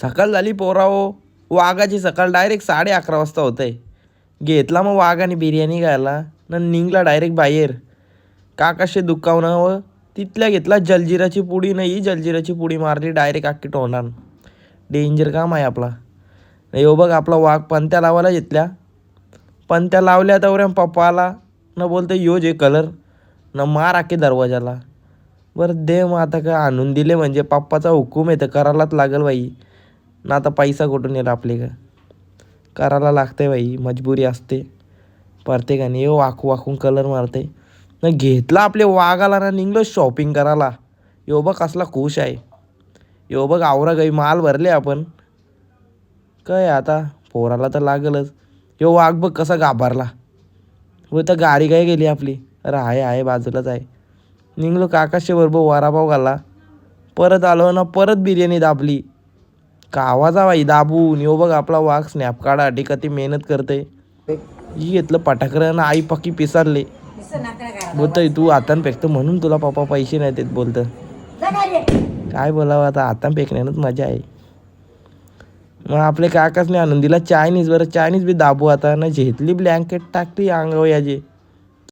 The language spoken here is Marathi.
सकाळ झाली पोराओ. वाघाची सकाळ डायरेक्ट 11:30 वाजता होत आहे. घेतला मग वाघाने बिर्याणी खायला न निघला डायरेक्ट बाहेर. काकाशे दुखावणं व तिथल्या घेतला जलजिराची पुडी. नाही जलजिराची पुडी मारली डायरेक्ट अख्खी तोंडान. डेंजर काम आहे आपला. यो बघ आपला वाघ पंत्या लावायला घेतल्या. पंत्या लावल्या तर पप्पा आला न बोलते यो जे कलर न मार अख्खे दरवाजाला. बरं दे मग आता का आणून दिले म्हणजे पप्पाचा हुकूम आहे तर करायलाच लागल बाई. ना आता पैसा कुठून येईल आपले का. करायला लागते बाई, मजबुरी असते प्रत्येकाने. यो वाकून कलर मारते न घेतला आपले वाघाला ना निघलो शॉपिंग करायला. यो बघ कसला खुश आहे. यो बघ आवरा गाई माल भरले आपण. काय आता पोराला तर लागलच. यो वाघ बघ कसा घाबरला. व तर गाडी काय गेली आपली. अरे आहे बाजूलाच आहे. निघलो काकाशी बरोबर वडापाव घाला. परत आलो ना परत बिर्याणी दाबली. कावाचा बाई दाबून. यो बघ आपला वाघ स्नॅप काढासाठी कधी मेहनत करते. ही घेतलं पटाकरं ना आई पक्की पिसारले. बोलतोय तू हातान फेकतो म्हणून तुला पप्पा पैसे नाही देत बोलतं. काय बोलावं आता, हातान फेकण्यानंच मजा आहे. मग आपले काकाच नाही आणून दिला चायनीज. बरं चायनीज बी दाबू आता ना. घेतली ब्लँकेट टाकली अंगावर याची.